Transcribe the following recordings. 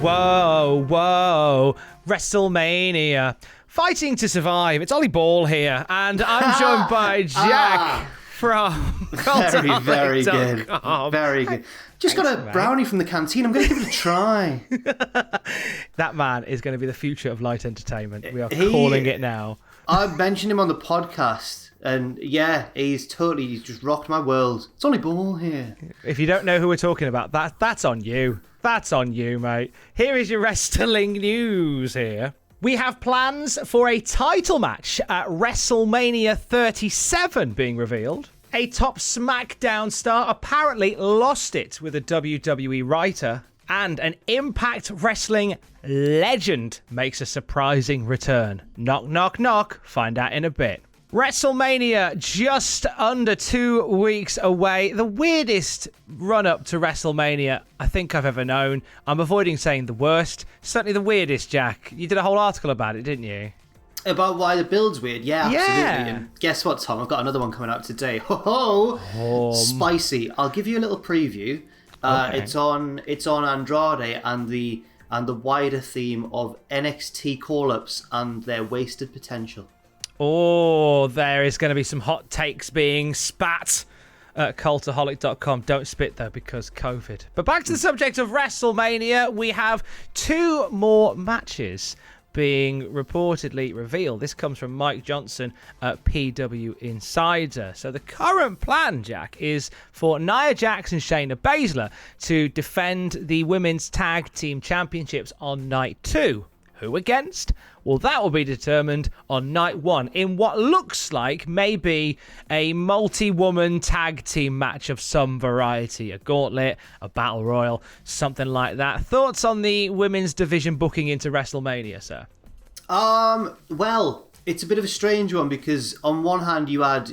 Whoa, whoa, WrestleMania. Fighting to survive. It's Ollie Ball here, and I'm joined by Jack from Cultaholic.com. Very good. Very good. Just got a brownie from the canteen. I'm going to give it a try. That man is going to be the future of light entertainment. We are calling it now. I mentioned him on the podcast, and yeah, he's just rocked my world. It's Ollie Ball here. If you don't know who we're talking about, that's on you. That's on you, mate. Here is your wrestling news here. We have plans for a title match at WrestleMania 37 being revealed. A top Smackdown star apparently lost it with a WWE writer. And an Impact Wrestling legend makes a surprising return. Knock, knock, knock. Find out in a bit. WrestleMania just under 2 weeks away. The weirdest run-up to WrestleMania I think I've ever known. I'm avoiding saying the worst. Certainly the weirdest, Jack. You did a whole article about it, didn't you? About why the build's weird. Yeah, absolutely. And guess what, Tom? I've got another one coming out today. Ho-ho! Spicy. I'll give you a little preview. Okay. It's on Andrade and the wider theme of NXT call-ups and their wasted potential. Oh, there is going to be some hot takes being spat at Cultaholic.com. Don't spit, though, because COVID. But back to the subject of WrestleMania. We have 2 more matches being reportedly revealed. This comes from Mike Johnson at PW Insider. So the current plan, Jack, is for Nia Jax and Shayna Baszler to defend the Women's Tag Team Championships on night 2. Who against? Well, that will be determined on night 1 in what looks like maybe a multi-woman tag team match of some variety. A gauntlet, a battle royal, something like that. Thoughts on the women's division booking into WrestleMania, sir? Well, it's a bit of a strange one because on one hand you had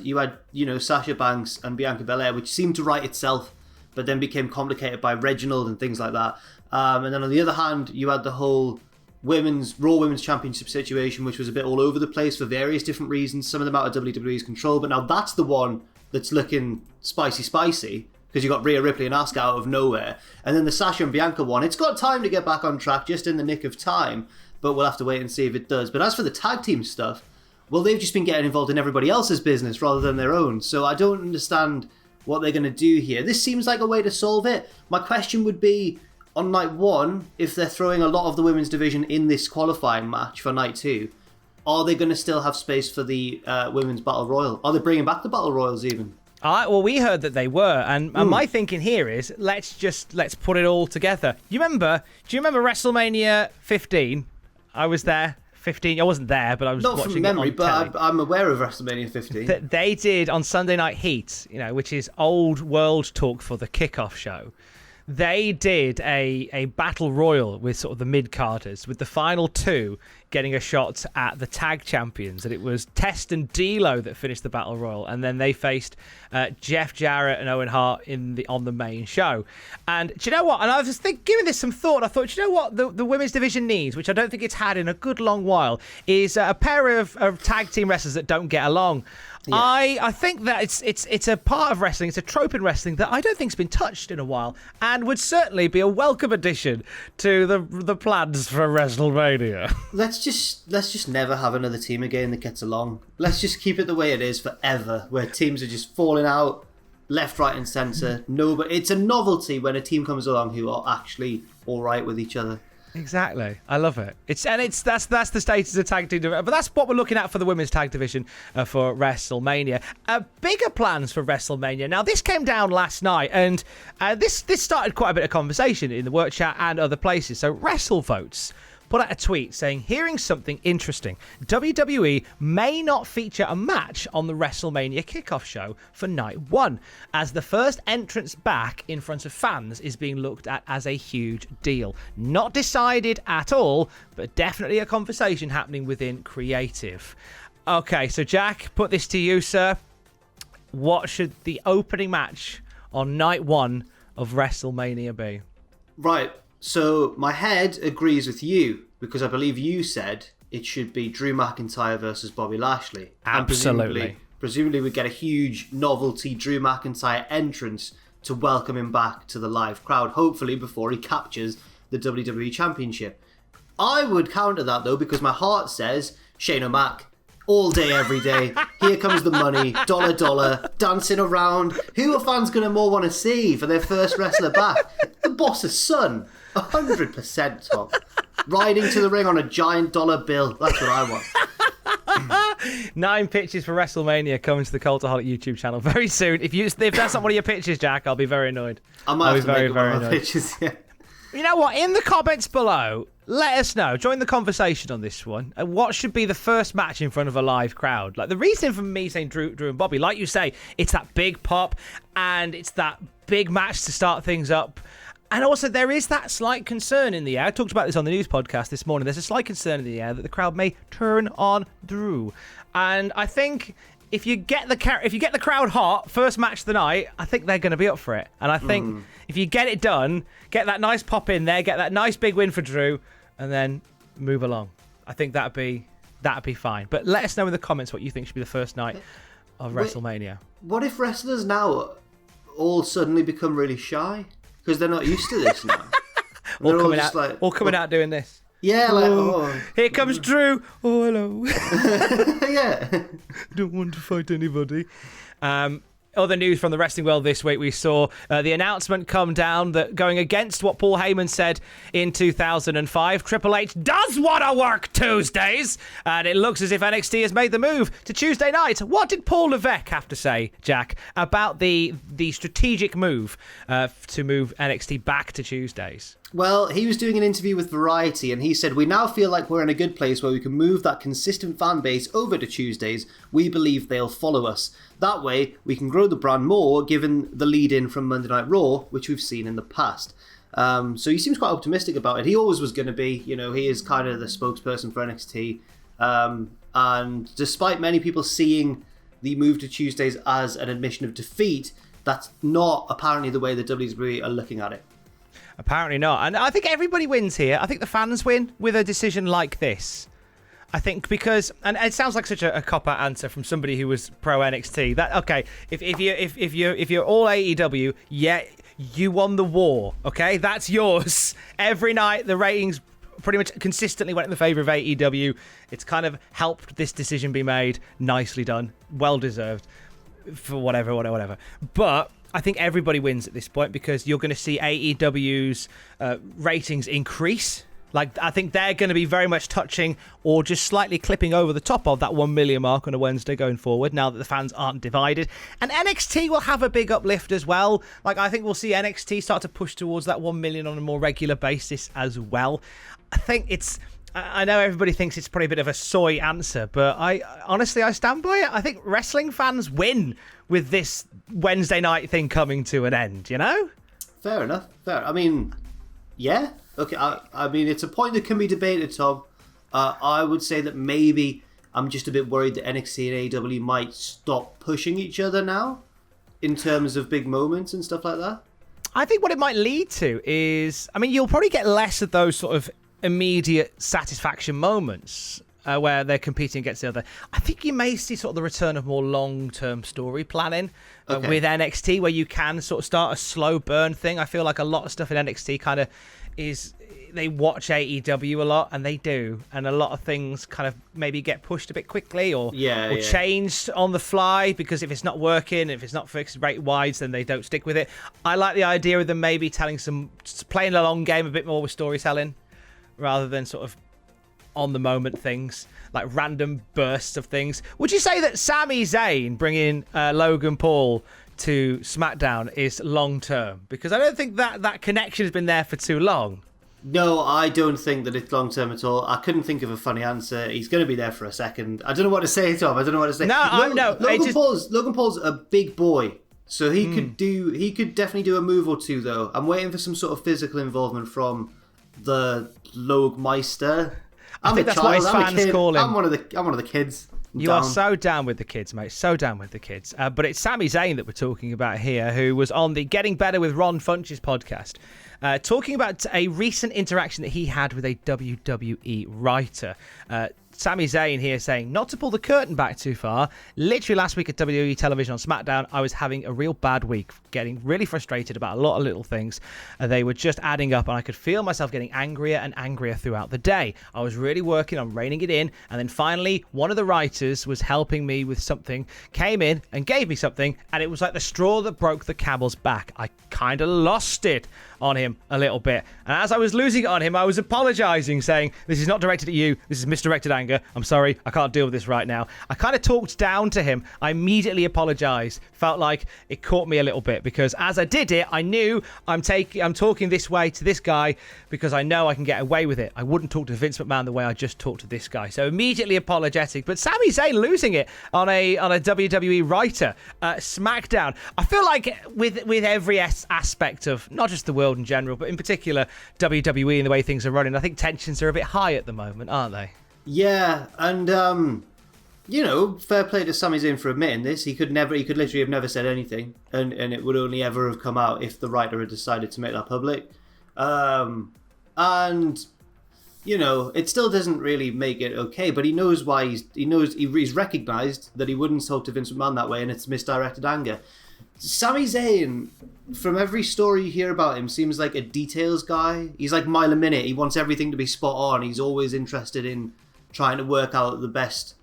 Sasha Banks and Bianca Belair, which seemed to right itself, but then became complicated by Reginald and things like that. And then on the other hand, you had the whole Raw Women's Championship situation, which was a bit all over the place for various different reasons, some of them out of WWE's control, but now that's the one that's looking spicy, because you got Rhea Ripley and Asuka out of nowhere. And then the Sasha and Bianca one, it's got time to get back on track, just in the nick of time, but we'll have to wait and see if it does. But as for the tag team stuff, well, they've just been getting involved in everybody else's business rather than their own, so I don't understand what they're going to do here. This seems like a way to solve it. My question would be, on night 1, if they're throwing a lot of the women's division in this qualifying match for night 2, are they going to still have space for the women's battle royal? Are they bringing back the battle royals even? Well, we heard that they were, and my thinking here is let's put it all together. Do you remember WrestleMania 15? I was there. 15. I wasn't there, but I was not watching from memory, it on but I'm aware of WrestleMania 15. They did on Sunday Night Heat, which is old world talk for the kickoff show. They did a battle royal with sort of the mid-carders, with the final 2 getting a shot at the tag champions. And it was Test and D'Lo that finished the battle royal. And then they faced Jeff Jarrett and Owen Hart on the main show. And do you know what? And I was just giving this some thought. I thought, do you know what the women's division needs, which I don't think it's had in a good long while, is a pair of tag team wrestlers that don't get along. Yeah. I think that it's a part of wrestling, it's a trope in wrestling that I don't think's been touched in a while, and would certainly be a welcome addition to the plans for WrestleMania. Let's just never have another team again that gets along. Let's just keep it the way it is forever, where teams are just falling out left, right, and centre. No, but it's a novelty when a team comes along who are actually all right with each other. Exactly, I love it. That's the status of tag team division, but that's what we're looking at for the women's tag division for WrestleMania. Bigger plans for WrestleMania. Now, this came down last night, and this started quite a bit of conversation in the work chat and other places. So, WrestleVotes put out a tweet saying, hearing something interesting. WWE may not feature a match on the WrestleMania kickoff show for night 1, as the first entrance back in front of fans is being looked at as a huge deal. Not decided at all, but definitely a conversation happening within creative. Okay, so Jack, put this to you, sir. What should the opening match on night 1 of WrestleMania be? Right. So my head agrees with you, because I believe you said it should be Drew McIntyre versus Bobby Lashley. Absolutely. Presumably we get a huge novelty Drew McIntyre entrance to welcome him back to the live crowd, hopefully before he captures the the WWE Championship. I would counter that, though, because my heart says Shane O'Mac. All day, every day. Here comes the money. Dollar, dancing around. Who are fans going to more want to see for their first wrestler back? The boss's son. 100%, Tom. Riding to the ring on a giant dollar bill. That's what I want. 9 pitches for WrestleMania coming to the Cultaholic YouTube channel very soon. If that's not one of your pitches, Jack, I'll be very annoyed. I might have to make one of my pitches, yeah. You know what? In the comments below, let us know. Join the conversation on this one. And what should be the first match in front of a live crowd? Like, the reason for me saying Drew and Bobby, like you say, it's that big pop and it's that big match to start things up. And also, there is that slight concern in the air. I talked about this on the news podcast this morning. There's a slight concern in the air that the crowd may turn on Drew. And I think if you get the crowd hot, first match of the night, I think they're going to be up for it. And I think if you get it done, get that nice pop in there, get that nice big win for Drew, and then move along. I think that'd be fine. But let us know in the comments what you think should be the first night of WrestleMania. What if wrestlers now all suddenly become really shy because they're not used to this now? all coming out doing this. Yeah, here comes Drew. Oh, hello. Yeah. Don't want to fight anybody. Other news from the wrestling world this week, we saw the announcement come down that going against what Paul Heyman said in 2005, Triple H does want to work Tuesdays, and it looks as if NXT has made the move to Tuesday nights. What did Paul Levesque have to say, Jack, about the strategic move to move NXT back to Tuesdays? Well, he was doing an interview with Variety, and he said, "We now feel like we're in a good place where we can move that consistent fan base over to Tuesdays. We believe they'll follow us. That way, we can grow the brand more, given the lead-in from Monday Night Raw, which we've seen in the past." So he seems quite optimistic about it. He always was going to be. He is kind of the spokesperson for NXT. And despite many people seeing the move to Tuesdays as an admission of defeat, that's not apparently the way the WWE are looking at it. Apparently not. And I think everybody wins here. I think the fans win with a decision like this. I think because, and it sounds like such a cop-out answer from somebody who was pro NXT. That okay, if you're all AEW, yeah, you won the war. Okay, that's yours. Every night the ratings pretty much consistently went in the favour of AEW. It's kind of helped this decision be made. Nicely done, well deserved, for whatever. But I think everybody wins at this point because you're going to see AEW's ratings increase. Like, I think they're going to be very much touching or just slightly clipping over the top of that 1 million mark on a Wednesday going forward now that the fans aren't divided. And NXT will have a big uplift as well. Like, I think we'll see NXT start to push towards that 1 million on a more regular basis as well. I think I know everybody thinks it's probably a bit of a soy answer, but I stand by it. I think wrestling fans win with this Wednesday night thing coming to an end, you know? Fair enough. Fair. I mean, yeah. Okay, I mean, it's a point that can be debated, Tom. I would say that maybe I'm just a bit worried that NXT and AEW might stop pushing each other now in terms of big moments and stuff like that. I think what it might lead to is, I mean, you'll probably get less of those sort of immediate satisfaction moments where they're competing against the other. I think you may see sort of the return of more long-term story planning with NXT, where you can sort of start a slow burn thing. I feel like a lot of stuff in NXT kind of is, they watch AEW a lot, and they do, and a lot of things kind of maybe get pushed a bit quickly or changed on the fly, because if it's not working, if it's not fixed rate wides, then they don't stick with it. I like the idea of them maybe playing a long game a bit more with storytelling rather than sort of on the moment things, like random bursts of things. Would you say that Sami Zayn bringing Logan Paul to SmackDown is long term? Because I don't think that connection has been there for too long. No, I don't think that it's long term at all. I couldn't think of a funny answer. He's going to be there for a second. I don't know what to say, Tom. I don't know what to say. Logan Paul's a big boy, so he could definitely do a move or two. Though I'm waiting for some sort of physical involvement from the Logmeister. I think that's what his fans call him. I'm one of the kids. You are so down with the kids, mate. So down with the kids. But it's Sami Zayn that we're talking about here, who was on the Getting Better with Ron Funches podcast. talking about a recent interaction that he had with a WWE writer. Sami Zayn here saying, not to pull the curtain back too far, literally last week at WWE television on SmackDown, I was having a real bad week, getting really frustrated about a lot of little things. They were just adding up, and I could feel myself getting angrier and angrier throughout the day. I was really working on reining it in, and then finally, one of the writers was helping me with something, came in and gave me something, and it was like the straw that broke the camel's back. I kind of lost it on him a little bit. And as I was losing it on him, I was apologizing, saying, this is not directed at you, this is misdirected anger. I'm sorry, I can't deal with this right now. I kind of talked down to him. I immediately apologized. Felt like it caught me a little bit, because as I did it, I knew I'm talking this way to this guy because I know I can get away with it. I wouldn't talk to Vince McMahon the way I just talked to this guy. So immediately apologetic. But Sami Zayn losing it on a WWE writer, SmackDown. I feel like with every aspect of not just the world in general, but in particular WWE and the way things are running, I think tensions are a bit high at the moment, aren't they? Yeah, and fair play to Sami Zayn for admitting this. He could literally have never said anything, and it would only ever have come out if the writer had decided to make that public. And it still doesn't really make it okay, but he knows why. He's recognised that he wouldn't talk to Vince McMahon that way, and it's misdirected anger. Sami Zayn, from every story you hear about him, seems like a details guy. He's like mile a minute. He wants everything to be spot on. He's always interested in trying to work out the best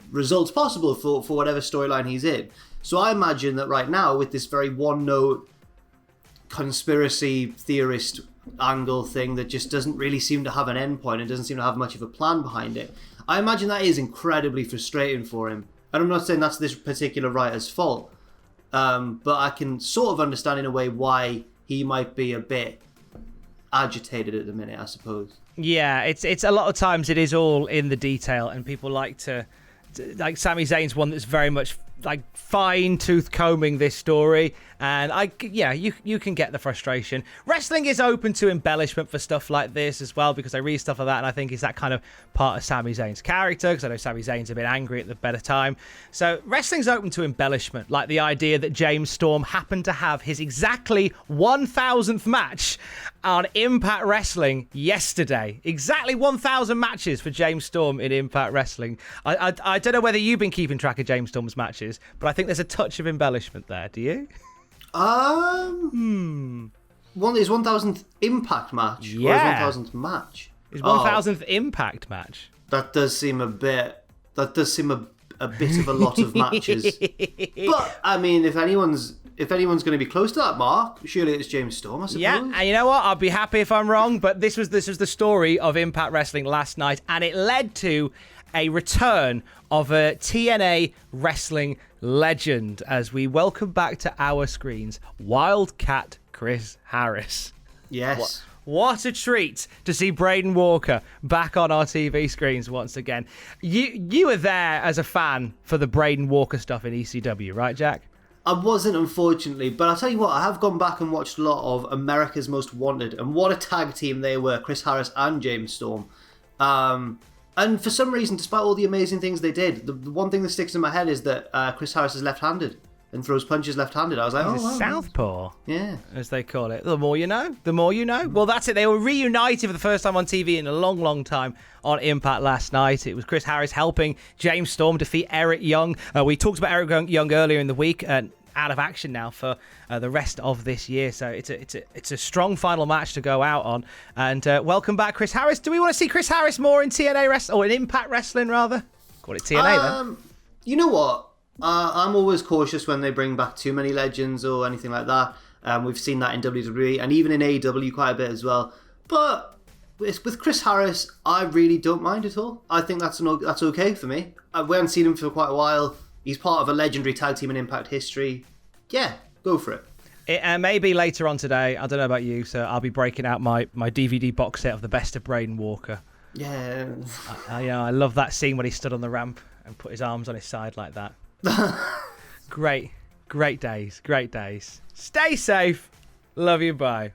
results possible for whatever storyline he's in. So I imagine that right now, with this very one-note conspiracy theorist angle thing that just doesn't really seem to have an end point and doesn't seem to have much of a plan behind it, I imagine that is incredibly frustrating for him. And I'm not saying that's this particular writer's fault, but I can sort of understand in a way why he might be a bit agitated at the minute, I suppose. Yeah, it's a lot of times it is all in the detail, and people like Sami Zayn's one that's very much like fine-tooth combing this story, and you can get the frustration. Wrestling is open to embellishment for stuff like this as well, because I read stuff like that, and I think it's that kind of part of Sami Zayn's character, because I know Sami Zayn's a bit angry at the better time. So wrestling's open to embellishment, like the idea that James Storm happened to have his exactly 1,000th match on Impact Wrestling yesterday. Exactly 1,000 matches for James Storm in Impact Wrestling. I don't know whether you've been keeping track of James Storm's matches, but I think there's a touch of embellishment there. Do you? His 1,000th Impact match, yeah, or his 1,000th match. His 1,000th Impact match. That does seem a bit of a lot of matches. But I mean, if anyone's going to be close to that mark, surely it's James Storm, I suppose. Yeah, and you know what? I'll be happy if I'm wrong, but this was the story of Impact Wrestling last night, and it led to a return of a TNA wrestling legend as we welcome back to our screens Wildcat Chris Harris. Yes. What a treat to see Braden Walker back on our TV screens once again. You were there as a fan for the Braden Walker stuff in ECW, right, Jack? I wasn't, unfortunately, but I'll tell you what, I have gone back and watched a lot of America's Most Wanted, and what a tag team they were, Chris Harris and James Storm. And for some reason, despite all the amazing things they did, the one thing that sticks in my head is that Chris Harris is left-handed and throws punches left-handed. I was like, he's a southpaw, yeah, as they call it. The more you know, the more you know. Well, that's it. They were reunited for the first time on TV in a long, long time on Impact last night. It was Chris Harris helping James Storm defeat Eric Young. We talked about Eric Young earlier in the week, and out of action now for the rest of this year. So it's a strong final match to go out on. And welcome back, Chris Harris. Do we want to see Chris Harris more in TNA Wrestling, or in Impact Wrestling rather? Call it TNA then. You know what? I'm always cautious when they bring back too many legends or anything like that. We've seen that in WWE and even in AEW quite a bit as well. But with Chris Harris, I really don't mind at all. I think that's okay for me. We haven't seen him for quite a while. He's part of a legendary tag team in Impact history. Yeah, go for it. It may be later on today. I don't know about you, so I'll be breaking out my DVD box set of the best of Braden Walker. Yeah. I love that scene when he stood on the ramp and put his arms on his side like that. Great days. Stay safe. Love you. Bye.